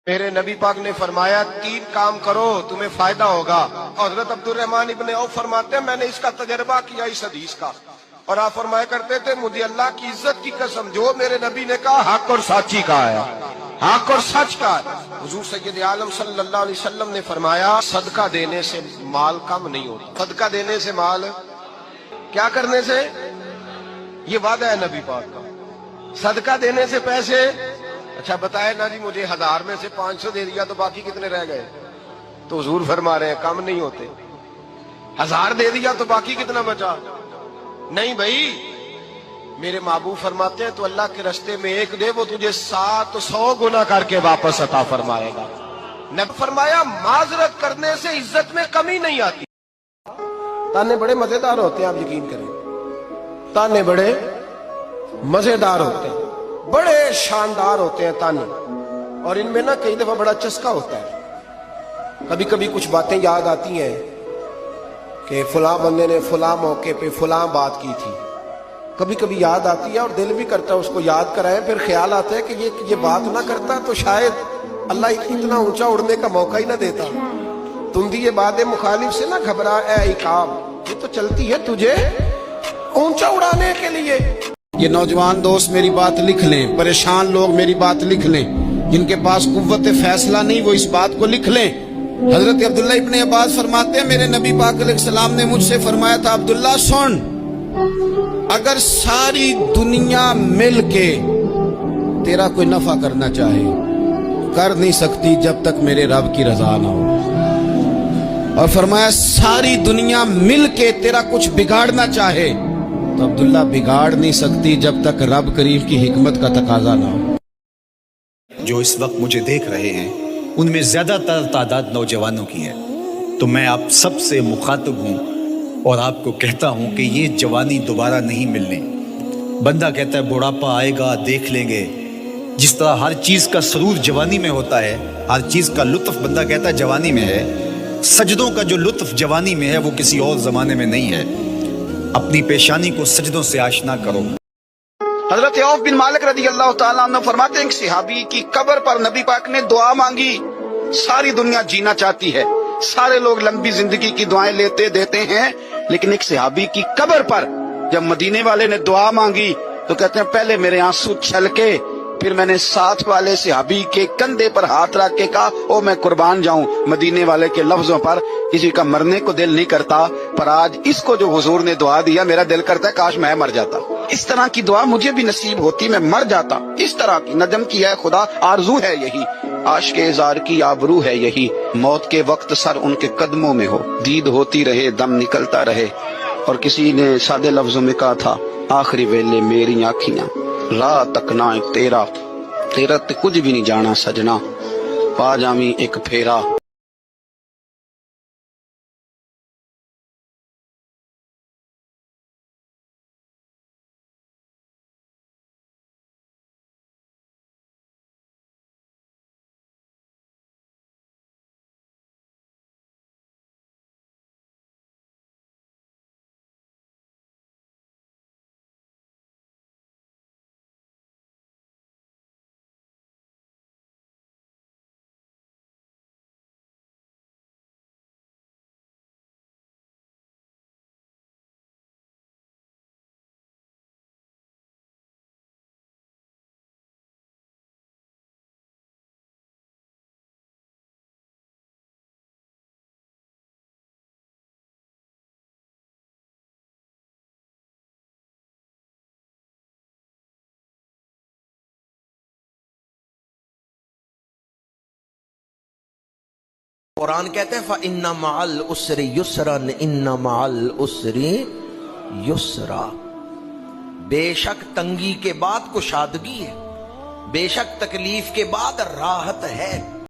میرے نبی پاک نے فرمایا 3 کام کرو تمہیں فائدہ ہوگا۔ حضرت عبدالرحمن ابن عوف فرماتے ہیں میں نے اس کا تجربہ کیا اس حدیث کا، اور آپ فرمایا کرتے تھے مجھے اللہ کی عزت کی قسم جو میرے نبی نے کہا حق اور سچ ہی کہا ہے، حق اور سچ کہا ہے۔ حضور سید عالم صلی اللہ علیہ وسلم نے فرمایا صدقہ دینے سے مال کم نہیں ہوتا۔ صدقہ دینے سے مال کیا کرنے سے؟ یہ وعدہ ہے نبی پاک کا، صدقہ دینے سے پیسے۔ اچھا بتائے نا جی مجھے 1000 میں سے 500 دے دیا تو باقی کتنے رہ گئے؟ تو حضور فرما رہے ہیں کم نہیں ہوتے۔ 1000 دے دیا تو باقی کتنا بچا؟ نہیں بھائی، میرے محبوب فرماتے ہیں تو اللہ کے رستے میں 1 دے وہ تجھے 700 گنا کر کے واپس عطا فرمائے گا۔ نبی فرمایا معذرت کرنے سے عزت میں کمی نہیں آتی۔ تانے بڑے مزیدار ہوتے ہیں، آپ یقین کریں، تانے بڑے مزیدار ہوتے ہیں، بڑے شاندار ہوتے ہیں تانے، اور ان میں نا کئی دفعہ بڑا چسکا ہوتا ہے۔ کبھی کبھی کچھ باتیں یاد آتی ہیں کہ فلاں بندے نے فلاں موقع پہ فلاں بات کی تھی، کبھی کبھی یاد آتی ہے اور دل بھی کرتا ہے اس کو یاد کرائیں، پھر خیال آتا ہے کہ یہ بات نہ کرتا تو شاید اللہ اتنا اونچا اڑنے کا موقع ہی نہ دیتا۔ تندی باد مخالف سے نہ گھبرا اے عقاب، یہ تو چلتی ہے تجھے اونچا اڑانے کے لیے۔ یہ نوجوان دوست میری بات لکھ لیں، پریشان لوگ میری بات لکھ لیں، جن کے پاس قوت فیصلہ نہیں وہ اس بات کو لکھ لیں۔ حضرت عبداللہ ابن عباس فرماتے ہیں میرے نبی پاک علیہ السلام نے مجھ سے فرمایا تھا عبداللہ سن، اگر ساری دنیا مل کے تیرا کوئی نفع کرنا چاہے کر نہیں سکتی جب تک میرے رب کی رضا نہ ہو، اور فرمایا ساری دنیا مل کے تیرا کچھ بگاڑنا چاہے تو عبداللہ بگاڑ نہیں سکتی جب تک رب کریم کی حکمت کا تقاضا نہ ہو۔ جو اس وقت مجھے دیکھ رہے ہیں ان میں زیادہ تر تعداد نوجوانوں کی ہے، تو میں آپ سب سے مخاطب ہوں اور آپ کو کہتا ہوں کہ یہ جوانی دوبارہ نہیں ملنی۔ بندہ کہتا ہے بڑھاپا آئے گا دیکھ لیں گے، جس طرح ہر چیز کا سرور جوانی میں ہوتا ہے، ہر چیز کا لطف بندہ کہتا ہے جوانی میں ہے، سجدوں کا جو لطف جوانی میں ہے وہ کسی اور زمانے میں نہیں ہے۔ اپنی پیشانی کو سجدوں سے آشنا کرو۔ حضرت عوف بن مالک رضی اللہ تعالیٰ عنہ فرماتے ہیں کہ صحابی کی قبر پر نبی پاک نے دعا مانگی۔ ساری دنیا جینا چاہتی ہے، سارے لوگ لمبی زندگی کی دعائیں لیتے دیتے ہیں، لیکن ایک صحابی کی قبر پر جب مدینے والے نے دعا مانگی تو کہتے ہیں پہلے میرے آنسو چھلکے، پھر میں نے ساتھ والے صحابی کے کندھے پر ہاتھ رکھ کے کہا او میں قربان جاؤں۔ مدینے والے کے لفظوں پر کسی کا مرنے کو دل نہیں کرتا، پر آج اس کو جو حضور نے دعا دیا میرا دل کرتا ہے کاش میں مر جاتا، اس طرح کی دعا مجھے بھی نصیب ہوتی، میں مر جاتا۔ اس طرح کی نجم کی ہے خدا آرزو ہے یہی، عاشق ازار کی آبرو ہے یہی، موت کے وقت سر ان کے قدموں میں ہو، دید ہوتی رہے دم نکلتا رہے۔ اور کسی نے سادے لفظوں میں کہا تھا آخری ویلے میری آنکھیاں راہ تک نہ تیرا تے کچھ بھی نہیں جانا سجنا، پا جامی ایک پھیرا۔ قرآن کہتے ہیں فَإِنَّ مَعَ الْعُسْرِ يُسْرًا إِنَّ مَعَ الْعُسْرِ يُسْرًا، بے شک تنگی کے بعد کشادگی ہے، بے شک تکلیف کے بعد راحت ہے۔